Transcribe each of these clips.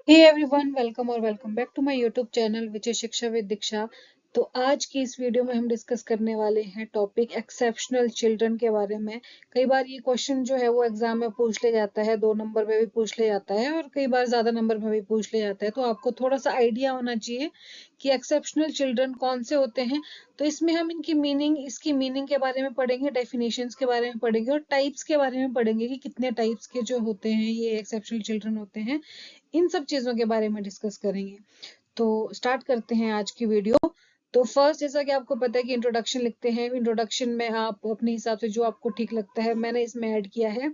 हे everyone, welcome और welcome back to my YouTube channel which is Shiksha with Diksha. तो आज की इस वीडियो में हम डिस्कस करने वाले हैं टॉपिक एक्सेप्शनल चिल्ड्रन के बारे में। कई बार ये क्वेश्चन जो है वो एग्जाम में पूछ ले जाता है, 2 नंबर में भी पूछ ले जाता है और कई बार ज्यादा नंबर में भी पूछ ले जाता है। तो आपको थोड़ा सा आइडिया होना चाहिए कि एक्सेप्शनल चिल्ड्रन कौन से होते हैं। तो इसमें हम इसकी मीनिंग के बारे में पढ़ेंगे, डेफिनेशंस के बारे में पढ़ेंगे और टाइप्स के बारे में पढ़ेंगे कि कितने टाइप्स के जो होते हैं ये एक्सेप्शनल चिल्ड्रन होते हैं। इन सब चीजों के बारे में डिस्कस करेंगे। तो स्टार्ट करते हैं आज की वीडियो। तो फर्स्ट, जैसा कि आपको पता है कि इंट्रोडक्शन लिखते हैं। इंट्रोडक्शन में आप अपने हिसाब से जो आपको ठीक लगता है, मैंने इसमें ऐड किया है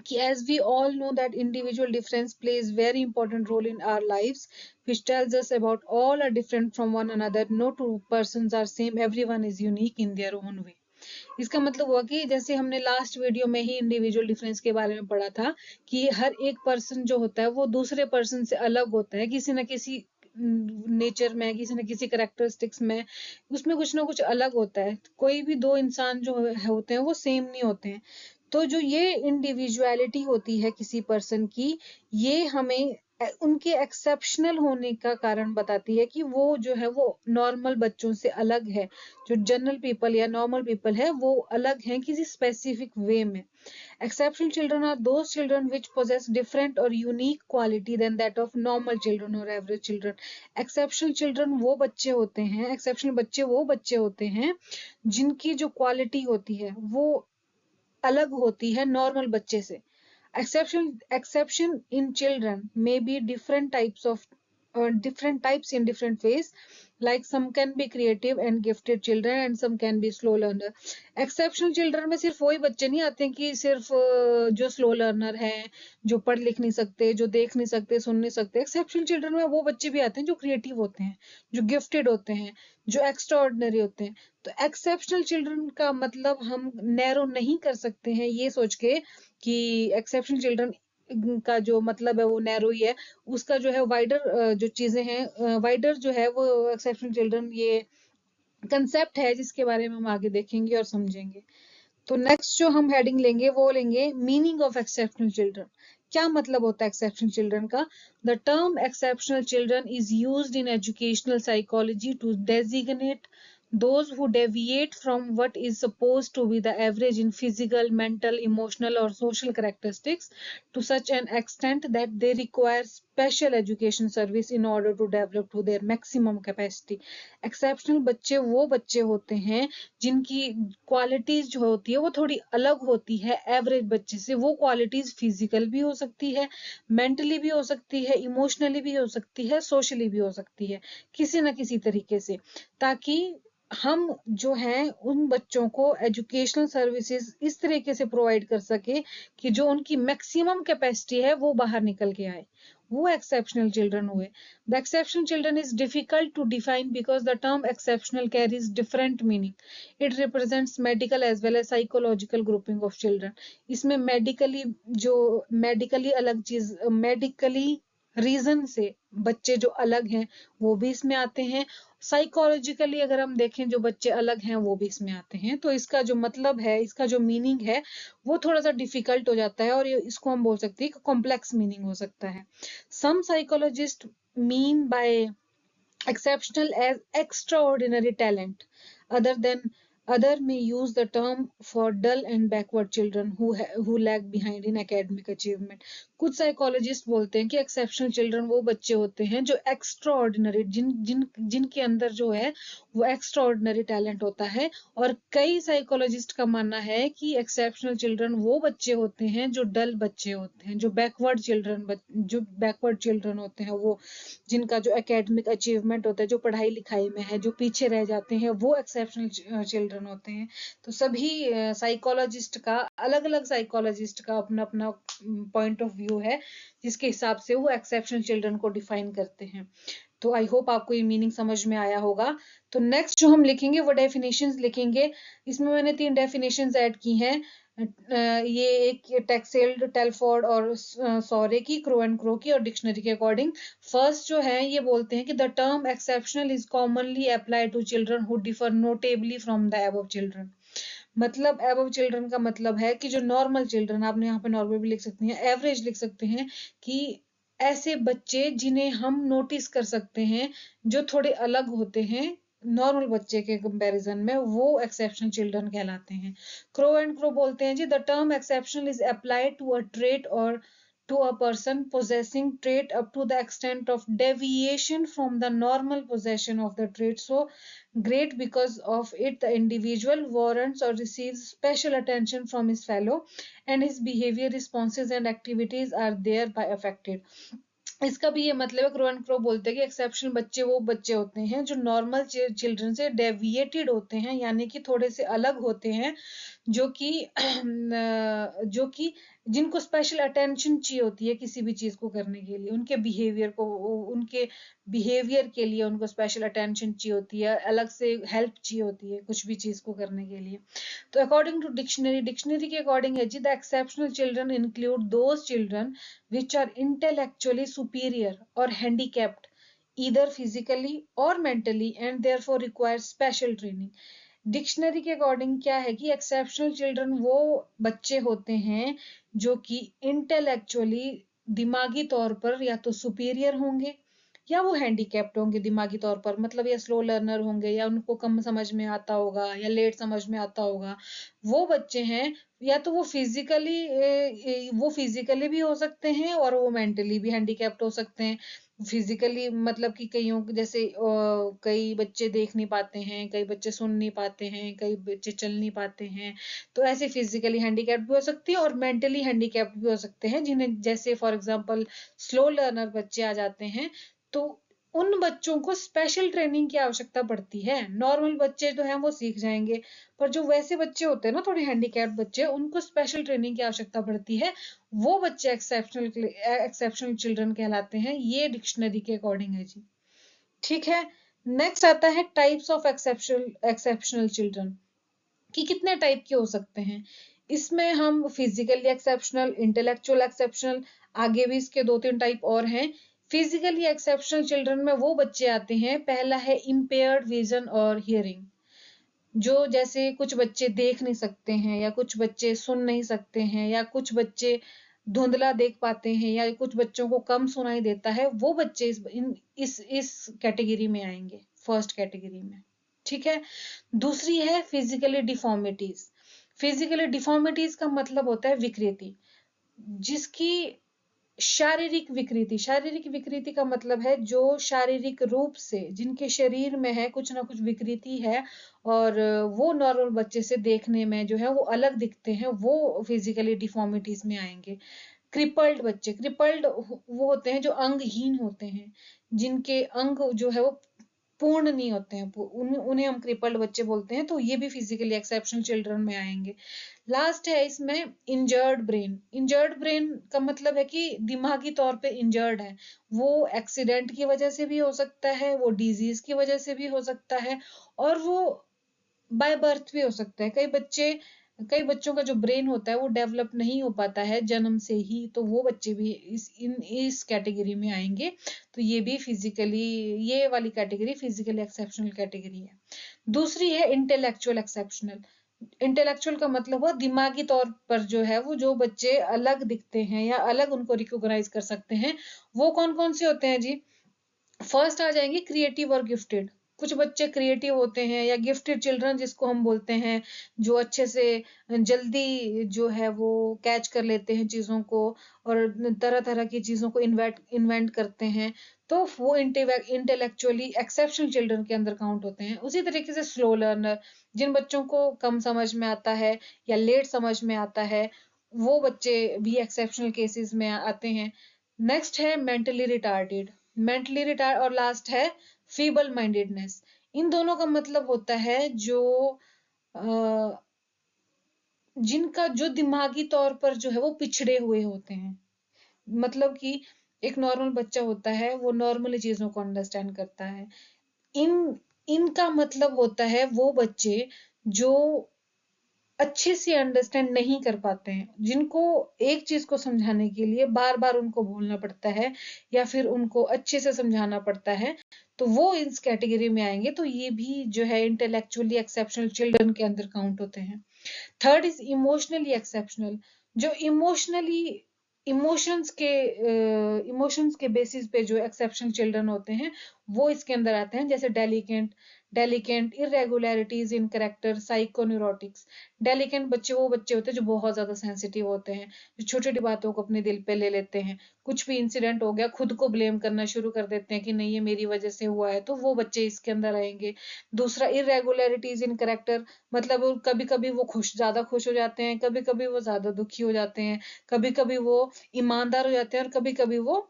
कि as we all know that individual difference plays very important role in our lives, which tells us about all are different from one another, no two persons are same, everyone is unique in their own way। इसका मतलब हुआ कि जैसे हमने last video में ही individual difference के बारे में पढ़ा था कि हर एक पर्सन जो होता है वो दूसरे पर्सन से अलग होता है, किसी न किसी नेचर में, किसी न किसी करेक्टरिस्टिक्स में, उसमें कुछ ना कुछ अलग होता है। कोई भी दो इंसान जो होते हैं वो सेम नहीं होते हैं। तो जो ये इंडिविजुअलिटी होती है किसी पर्सन की, ये हमें उनके एक्सेप्शनल होने का कारण बताती है कि वो जो है वो नॉर्मल बच्चों से अलग है। जो जनरल पीपल या नॉर्मल पीपल है वो अलग हैं किसी स्पेसिफिक वे में। Exceptional children are those children which possess different और unique quality than that of normal children और एवरेज चिल्ड्रन। एक्सेप्शनल चिल्ड्रन वो बच्चे होते हैं, एक्सेप्शनल बच्चे वो बच्चे होते हैं जिनकी जो क्वालिटी होती है वो अलग होती है नॉर्मल बच्चे से। Exception in children may be different types in different ways, like some can be creative and gifted children and some can be slow learner। exceptional children में सिर्फ वही बच्चे नहीं आते हैं कि सिर्फ जो स्लो लर्नर हैं, जो पढ़ लिख नहीं सकते, जो देख नहीं सकते, सुन नहीं सकते। exceptional children में वो बच्चे भी आते हैं जो क्रिएटिव होते हैं, जो गिफ्टेड होते हैं, जो एक्स्ट्रा ऑर्डिनरी होते हैं। तो एक्सेप्शनल चिल्ड्रन का मतलब हम नैरो नहीं कर सकते हैं ये सोच के कि एक्सेप्शनल चिल्ड्रन का जो मतलब है वो नैरो ही है। उसका जो है वाइडर जो चीजें हैं, वाइडर जो है वो एक्सेप्शनल चिल्ड्रन ये कंसेप्ट है जिसके बारे में हम आगे देखेंगे और समझेंगे। तो नेक्स्ट जो हम हेडिंग लेंगे वो लेंगे मीनिंग ऑफ एक्सेप्शनल चिल्ड्रन। क्या मतलब होता है एक्सेप्शनल चिल्ड्रन का? The term exceptional children is used in educational psychology to designate those who deviate from what is supposed to be the average in physical, mental, emotional or social characteristics to such an extent that they require special education service in order to develop to their maximum capacity। exceptional बच्चे वो बच्चे होते हैं जिनकी qualities जो होती है वो थोड़ी अलग होती है एवरेज बच्चे से। वो क्वालिटीज फिजिकल भी हो सकती है, मेंटली भी हो सकती है, इमोशनली भी हो सकती है, सोशली भी हो सकती है, किसी न किसी तरीके से, ताकि हम जो है उन बच्चों को एजुकेशनल सर्विसेज इस तरीके से प्रोवाइड कर सके कि जो उनकी मैक्सिमम कैपेसिटी है वो बाहर निकल के आए। वो एक्सेप्शनल चिल्ड्रन हुए। The exceptional children is difficult to define because the term exceptional carries different meaning. It represents medical as well as psychological grouping of children. इसमें मेडिकली अलग चीज, मेडिकली रीजन से बच्चे जो अलग हैं वो भी इसमें आते हैं। साइकोलॉजिकली अगर हम देखें जो बच्चे अलग हैं वो भी इसमें आते हैं। तो इसका जो मतलब है, इसका जो मीनिंग है वो थोड़ा सा डिफिकल्ट हो जाता है और इसको हम बोल सकते हैं कि कॉम्प्लेक्स मीनिंग हो सकता है। Some psychologist mean by exceptional as extraordinary talent, other than other may use the term for dull and backward children who lag behind in academic achievement। कुछ साइकोलॉजिस्ट बोलते हैं कि एक्सेप्शनल चिल्ड्रन वो बच्चे होते हैं जो एक्स्ट्रा ऑर्डिनरी, जिनके अंदर जो है वो एक्स्ट्रा ऑर्डिनरी टैलेंट होता है। और कई साइकोलॉजिस्ट का मानना है कि एक्सेप्शनल चिल्ड्रन वो बच्चे होते हैं जो डल बच्चे होते हैं, जो बैकवर्ड चिल्ड्रन होते हैं, वो जिनका जो एकेडमिक अचीवमेंट होता है, जो पढ़ाई लिखाई में है, जो पीछे रह जाते हैं, वो एक्सेप्शनल चिल्ड्रन होते हैं। तो सभी साइकोलॉजिस्ट का, अलग अलग साइकोलॉजिस्ट का अपना अपना पॉइंट ऑफ व्यू है जिसके हिसाब से वो एक्सेप्शनल चिल्ड्रन को डिफाइन करते हैं। तो आई होप आपको ये मीनिंग समझ में आया होगा। तो नेक्स्ट जो हम लिखेंगे वो डेफिनेशंस लिखेंगे। इसमें मैंने 3 डेफिनेशंस ऐड की हैं। ये एक टेक्सेल्ड, टेलफोर्ड और सॉरे की, क्रो एंड क्रो की और डिक्शनरी के अकॉर्डिंग। फर्स्ट जो है ये बोलते हैं कि the term exceptional is commonly applied to children who differ notably from the above children. मतलब अबव चिल्ड्रन का मतलब है कि जो नॉर्मल चिल्ड्रन, आपने यहाँ पे नॉर्मल भी लिख सकती हैं, एवरेज लिख सकते हैं, कि ऐसे बच्चे जिन्हें हम नोटिस कर सकते हैं, जो थोड़े अलग होते हैं नॉर्मल बच्चे के कंपैरिजन में, वो एक्सेप्शनल चिल्ड्रन कहलाते हैं। क्रो एंड क्रो बोलते हैं जी, the term exceptional is applied to a trait or to a person possessing trait up to the extent of deviation from the normal possession of the trait so great because of it the individual warrants or receives special attention from his fellow and his behavior responses and activities are thereby affected। इसका भी ये मतलब है, crow and Crow बोलते हैं कि exceptional बच्चे वो बच्चे होते हैं जो नॉर्मल चिल्ड्रन से डेविएटेड होते हैं, यानी कि थोड़े से अलग होते हैं, जो कि जो कि जिनको स्पेशल अटेंशन चाहिए होती है किसी भी चीज को करने के लिए, उनके बिहेवियर के लिए उनको स्पेशल अटेंशन चाहिए होती है, अलग से हेल्प चाहिए होती है कुछ भी चीज को करने के लिए। तो अकॉर्डिंग टू डिक्शनरी के अकॉर्डिंग है जी, the exceptional children include those children which are intellectually superior or handicapped either physically or mentally and therefore require special training। Dictionary के अकॉर्डिंग क्या है कि एक्सेप्शनल चिल्ड्रन वो बच्चे होते हैं जो कि इंटेलेक्चुअली दिमागी तौर पर या तो सुपीरियर होंगे या वो हैंडीकैप्ड होंगे दिमागी तौर पर, मतलब या स्लो लर्नर होंगे या उनको कम समझ में आता होगा या लेट समझ में आता होगा। वो बच्चे हैं, या तो वो फिजिकली भी हो सकते हैं और वो मेंटली भी हैंडीकैप्ड हो सकते हैं। फिजिकली मतलब कि कईयों जैसे कई बच्चे देख नहीं पाते हैं, कई बच्चे सुन नहीं पाते हैं, कई बच्चे चल नहीं पाते हैं, तो ऐसे फिजिकली हैंडीकैप्ड भी हो सकती है और मेंटली हैंडीकैप्ड भी हो सकते हैं, जिन्हें जैसे फॉर एग्जांपल स्लो लर्नर बच्चे आ जाते हैं। तो उन बच्चों को स्पेशल ट्रेनिंग की आवश्यकता पड़ती है। नॉर्मल बच्चे जो हैं वो सीख जाएंगे, पर जो वैसे बच्चे होते हैं ना थोड़े हैंडीकैप्ड बच्चे, उनको स्पेशल ट्रेनिंग की आवश्यकता पड़ती है। वो बच्चे एक्सेप्शनल चिल्ड्रन कहलाते हैं, ये डिक्शनरी के अकॉर्डिंग है जी। ठीक है, नेक्स्ट आता है टाइप्स ऑफ एक्सेप्शनल चिल्ड्रन कि कितने टाइप के हो सकते हैं। इसमें हम फिजिकली एक्सेप्शनल, इंटेलेक्चुअल एक्सेप्शनल, आगे भी इसके 2-3 टाइप और हैं। फिजिकली एक्सेप्शनल चिल्ड्रन में वो बच्चे आते हैं, पहला है इम्पेयर्ड विजन और हियरिंग, जो जैसे कुछ बच्चे देख नहीं सकते हैं या कुछ बच्चे सुन नहीं सकते हैं या कुछ बच्चे धुंधला देख पाते हैं या कुछ बच्चों को कम सुनाई देता है, वो बच्चे इस कैटेगरी में आएंगे, फर्स्ट कैटेगरी में। ठीक है, दूसरी है फिजिकली डिफॉर्मिटीज। फिजिकली डिफॉर्मिटीज का मतलब होता है विकृति, जिसकी शारीरिक विकृति का मतलब है जो शारीरिक रूप से जिनके शरीर में है कुछ ना कुछ विकृति है और वो नॉर्मल बच्चे से देखने में जो है वो अलग दिखते हैं, वो फिजिकली डिफॉर्मिटीज में आएंगे। क्रिपल्ड बच्चे, क्रिपल्ड वो होते हैं जो अंगहीन होते हैं, जिनके अंग जो है वो पूर्ण नहीं होते हैं, उन्हें हम क्रिपल्ड बच्चे बोलते हैं, तो ये भी फिजिकली एक्सेप्शनल चिल्ड्रन में आएंगे। लास्ट है इसमें इंजर्ड ब्रेन। इंजर्ड ब्रेन का मतलब है कि दिमागी तौर पे इंजर्ड है, वो एक्सीडेंट की वजह से भी हो सकता है, वो डिजीज की वजह से भी हो सकता है और वो बाय बर्थ भी हो सकता है। कई बच्चों का जो ब्रेन होता है वो डेवलप नहीं हो पाता है जन्म से ही, तो वो बच्चे भी इस कैटेगरी में आएंगे। तो ये भी फिजिकली, ये वाली कैटेगरी फिजिकली एक्सेप्शनल कैटेगरी है। दूसरी है इंटेलेक्चुअल एक्सेप्शनल। इंटेलेक्चुअल का मतलब हुआ दिमागी तौर पर जो है वो जो बच्चे अलग दिखते हैं या अलग उनको रिकॉग्नाइज कर सकते हैं, वो कौन कौन से होते हैं जी। फर्स्ट आ जाएंगे क्रिएटिव और गिफ्टेड। कुछ बच्चे क्रिएटिव होते हैं या गिफ्टेड चिल्ड्रन जिसको हम बोलते हैं, जो अच्छे से जल्दी जो है वो कैच कर लेते हैं चीजों को और तरह तरह की चीजों को इन्वेंट करते हैं, तो वो इंटेलेक्चुअली एक्सेप्शनल चिल्ड्रन के अंदर काउंट होते हैं। उसी तरीके से स्लो लर्नर, जिन बच्चों को कम समझ में आता है या लेट समझ में आता है, वो बच्चे भी एक्सेप्शनल केसेस में आते हैं। नेक्स्ट है मेंटली रिटार्ड और लास्ट है फीबल माइंडेडनेस। इन दोनों का मतलब होता है जो जिनका जो दिमागी तौर पर जो है वो पिछड़े हुए होते हैं, मतलब कि एक नॉर्मल बच्चा होता है वो नॉर्मली चीजों को अंडरस्टैंड करता है। इन इनका मतलब होता है वो बच्चे जो अच्छे से अंडरस्टैंड नहीं कर पाते हैं, जिनको एक चीज को समझाने के लिए बार बार उनको बोलना पड़ता है या फिर उनको अच्छे से समझाना पड़ता है, तो वो इस कैटेगरी में आएंगे। तो ये भी जो है इंटेलेक्चुअली एक्सेप्शनल चिल्ड्रन के अंदर काउंट होते हैं। Third is emotionally exceptional. जो इमोशनली इमोशंस के बेसिस पे जो एक्सेप्शनल चिल्ड्रन होते हैं वो इसके अंदर आते हैं, जैसे डेलिकेंट, इरेगुलरिटीज इन करेक्टर, साइकोन्यूरोटिक्स। डेलिकेंट बच्चे वो बच्चे होते हैं जो बहुत ज्यादा सेंसिटिव होते हैं, जो छोटी छोटी बातों को अपने दिल पे ले लेते हैं। कुछ भी इंसिडेंट हो गया खुद को ब्लेम करना शुरू कर देते हैं कि नहीं ये मेरी वजह से हुआ है, तो वो बच्चे इसके अंदर आएंगे। दूसरा, इरेगुलरिटीज इन करेक्टर, मतलब कभी कभी वो ज्यादा खुश हो जाते हैं, कभी कभी वो ज्यादा दुखी हो जाते हैं, कभी कभी वो ईमानदार हो जाते हैं, और कभी कभी वो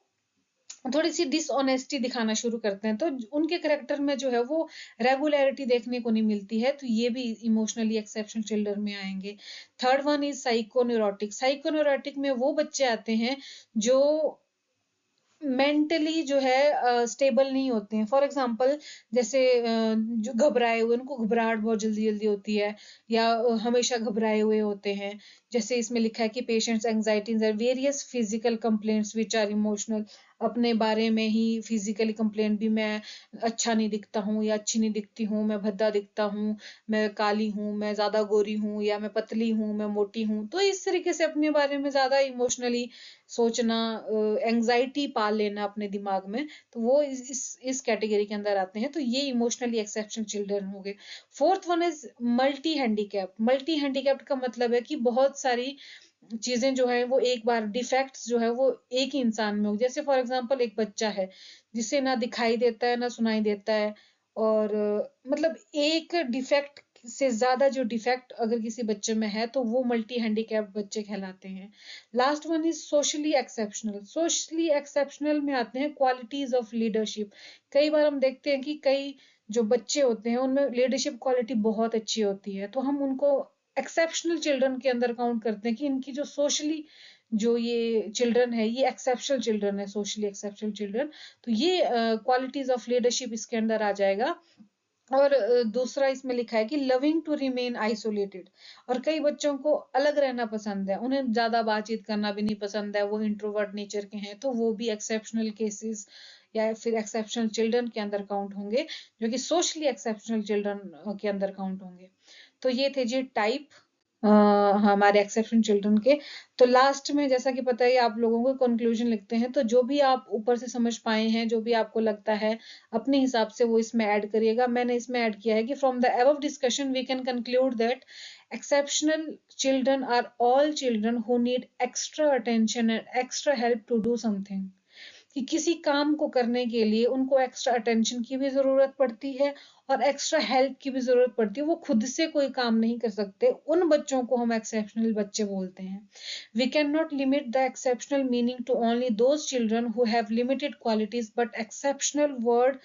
थोड़ी सी डिसऑनेस्टी दिखाना शुरू करते हैं। तो उनके करेक्टर में जो है वो रेगुलरिटी देखने को नहीं मिलती है, तो ये भी इमोशनली एक्सेप्शनल चिल्ड्रन में आएंगे। Third one is psychoneurotic. Psychoneurotic में वो बच्चे आते हैं जो मेंटली जो है स्टेबल नहीं होते हैं। फॉर एग्जांपल, जैसे जो घबराए हुए, उनको घबराहट बहुत जल्दी जल्दी होती है, या हमेशा घबराए हुए होते हैं। जैसे इसमें लिखा है कि patients anxieties are various physical complaints which are emotional. अपने बारे में ही फिजिकली कंप्लेंट भी, मैं अच्छा नहीं दिखता हूँ या अच्छी नहीं दिखती हूँ, मैं भद्दा दिखता हूँ, मैं काली हूँ, मैं ज्यादा गोरी हूँ, या मैं पतली हूँ, मैं मोटी हूँ। तो इस तरीके से अपने बारे में ज्यादा इमोशनली सोचना, एंजाइटी पाल लेना अपने दिमाग में, तो वो इस कैटेगरी के अंदर आते हैं। तो ये इमोशनली एक्सेप्शनल चिल्ड्रन हो गए। Fourth one is multi handicapped. Multi handicapped का मतलब है कि बहुत सारी चीजें जो है वो एक बार, डिफेक्ट्स जो है वो एक ही इंसान में हो। जैसे फॉर एग्जांपल एक बच्चा है जिसे ना दिखाई देता है ना सुनाई देता है, और मतलब एक डिफेक्ट से ज्यादा जो डिफेक्ट अगर किसी बच्चे में है तो वो मल्टी हैंडीकैप्ड बच्चे कहलाते हैं। Last one is socially exceptional. Socially exceptional में आते हैं क्वालिटीज ऑफ लीडरशिप। कई बार हम देखते हैं कि कई जो बच्चे होते हैं उनमें लीडरशिप क्वालिटी बहुत अच्छी होती है, तो हम उनको एक्सेप्शनल चिल्ड्रन के अंदर काउंट करते हैं कि इनकी जो सोशली, जो ये चिल्ड्रन है ये एक्सेप्शनल चिल्ड्रन है, सोशली एक्सेप्शनल चिल्ड्रन। तो ये क्वालिटीज ऑफ लीडरशिप इसके अंदर आ जाएगा। और दूसरा इसमें लिखा है कि लविंग टू रिमेन आइसोलेटेड। और कई बच्चों को अलग रहना पसंद है, उन्हें ज्यादा बातचीत करना भी नहीं पसंद है, वो इंट्रोवर्ट नेचर के हैं, तो वो भी एक्सेप्शनल केसेस या फिर एक्सेप्शनल चिल्ड्रन के अंदर काउंट होंगे, जो कि सोशली एक्सेप्शनल चिल्ड्रन के अंदर काउंट होंगे। तो ये थे जी टाइप हमारे एक्सेप्शन चिल्ड्रन के। तो लास्ट में जैसा कि पता है आप लोगों को कंक्लूजन लिखते हैं, तो जो भी आप ऊपर से समझ पाए हैं, जो भी आपको लगता है अपने हिसाब से वो इसमें ऐड करिएगा। मैंने इसमें ऐड किया है कि from the above discussion we can conclude that exceptional children are all children who need extra attention and extra help to do something। कि किसी काम को करने के लिए उनको एक्स्ट्रा अटेंशन की भी जरूरत पड़ती है और एक्स्ट्रा हेल्प की भी जरूरत पड़ती है, वो खुद से कोई काम नहीं कर सकते, उन बच्चों को हम एक्सेप्शनल बच्चे बोलते हैं। We can not limit the exceptional meaning to only those children who have limited qualities, but exceptional word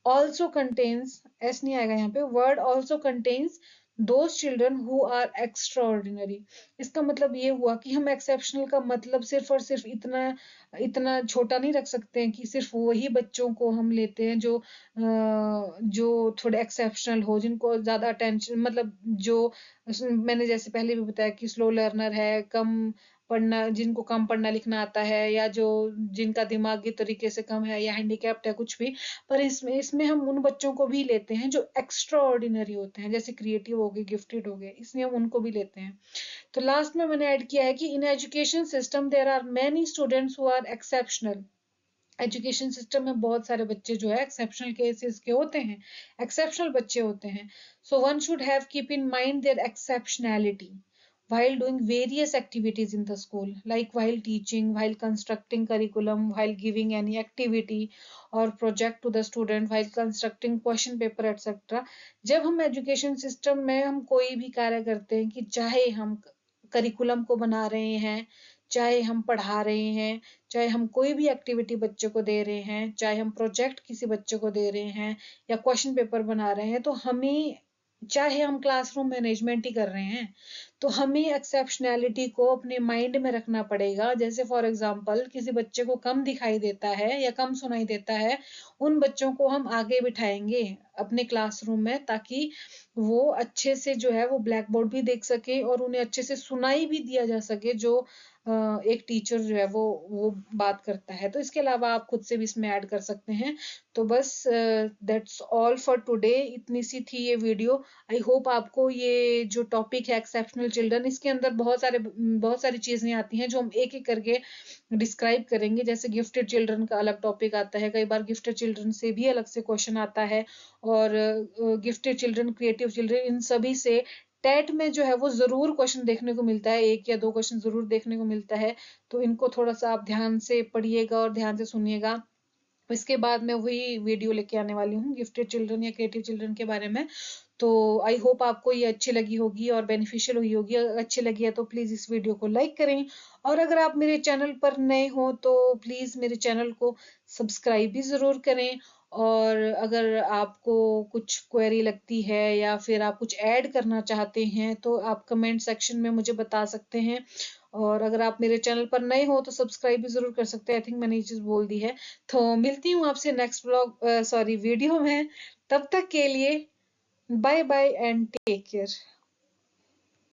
also contains, s नहीं आएगा यहाँ पे, word also contains those children who are extraordinary। इसका मतलब ये हुआ कि हम exceptional का मतलब सिर्फ और सिर्फ इतना इतना छोटा नहीं रख सकते हैं कि सिर्फ वही बच्चों को हम लेते हैं जो थोड़े एक्सेप्शनल हो, जिनको ज्यादा अटेंशन, मतलब जो मैंने जैसे पहले भी बताया कि स्लो लर्नर है, कम पढ़ना, जिनको कम पढ़ना लिखना आता है, या जो जिनका दिमागी तरीके से कम है, या हैंडीकैप्ड है कुछ भी। पर इसमें इसमें हम उन बच्चों को भी लेते हैं जो एक्स्ट्रा ऑर्डिनरी होते हैं, जैसे क्रिएटिव हो गए, गिफ्टेड हो गए, इसमें हम उनको भी लेते हैं। तो लास्ट में मैंने ऐड किया है कि in education system there are many students who are exceptional. Education system में बहुत सारे बच्चे जो है एक्सेप्शनल केसेस के होते हैं, एक्सेप्शनल बच्चे होते हैं। So one should have keep in mind their exceptionality while doing various activities in the school, like while teaching, while constructing curriculum, while giving any activity or project to the student, while constructing question paper etc। जब हम education system में हम कोई भी कार्य करते हैं, कि चाहे हम करिकुलम को बना रहे हैं, चाहे हम पढ़ा रहे हैं, चाहे हम कोई भी एक्टिविटी बच्चे को दे रहे हैं, चाहे हम प्रोजेक्ट किसी बच्चे को दे रहे हैं, या क्वेश्चन पेपर बना रहे हैं, तो हमें, चाहे हम क्लासरूम मैनेजमेंट ही कर रहे हैं, तो हमें एक्सेप्शनैलिटी को अपने माइंड में रखना पड़ेगा। जैसे फॉर एग्जांपल किसी बच्चे को कम दिखाई देता है या कम सुनाई देता है, उन बच्चों को हम आगे बिठाएंगे अपने क्लासरूम में, ताकि वो अच्छे से जो है वो ब्लैक बोर्ड भी देख सके और उन्हें अच्छे से सुनाई भी दिया जा सके, जो एक टीचर जो है वो बात करता है। तो इसके अलावा आप खुद से भी इसमें ऐड कर सकते हैं। तो बस दैट्स ऑल फॉर टुडे, इतनी सी थी ये वीडियो। आई होप आपको ये जो टॉपिक है एक्सेप्शनल चिल्ड्रन, इसके अंदर बहुत सारी चीजें आती हैं जो हम एक एक करके डिस्क्राइब करेंगे। जैसे गिफ्टेड चिल्ड्रन का अलग टॉपिक आता है, कई बार गिफ्टेड चिल्ड्रन से भी अलग से क्वेश्चन आता है, और गिफ्टेड चिल्ड्रन, क्रिएटिव चिल्ड्रन, इन सभी से टेट में जो है वो जरूर क्वेश्चन देखने को मिलता है, एक या दो क्वेश्चन जरूर देखने को मिलता है। तो इनको थोड़ा सा आप ध्यान से पढ़िएगा और ध्यान से सुनिएगा। इसके बाद मैं वही वीडियो लेके आने वाली हूँ गिफ्टेड चिल्ड्रन या क्रिएटिव चिल्ड्रन के बारे में। तो आई होप आपको ये अच्छी लगी होगी और बेनिफिशियल हुई होगी। अगर अच्छी लगी है तो प्लीज इस वीडियो को लाइक करें, और अगर आप मेरे चैनल पर नए हो तो प्लीज मेरे चैनल को सब्सक्राइब भी जरूर करें। और अगर आपको कुछ क्वेरी लगती है या फिर आप कुछ ऐड करना चाहते हैं तो आप कमेंट सेक्शन में मुझे बता सकते हैं। और अगर आप मेरे चैनल पर नए हो तो सब्सक्राइब भी जरूर कर सकते हैं। आई थिंक मैंने ये चीज बोल दी है। तो मिलती हूँ आपसे नेक्स्ट वीडियो में। तब तक के लिए bye bye and take care.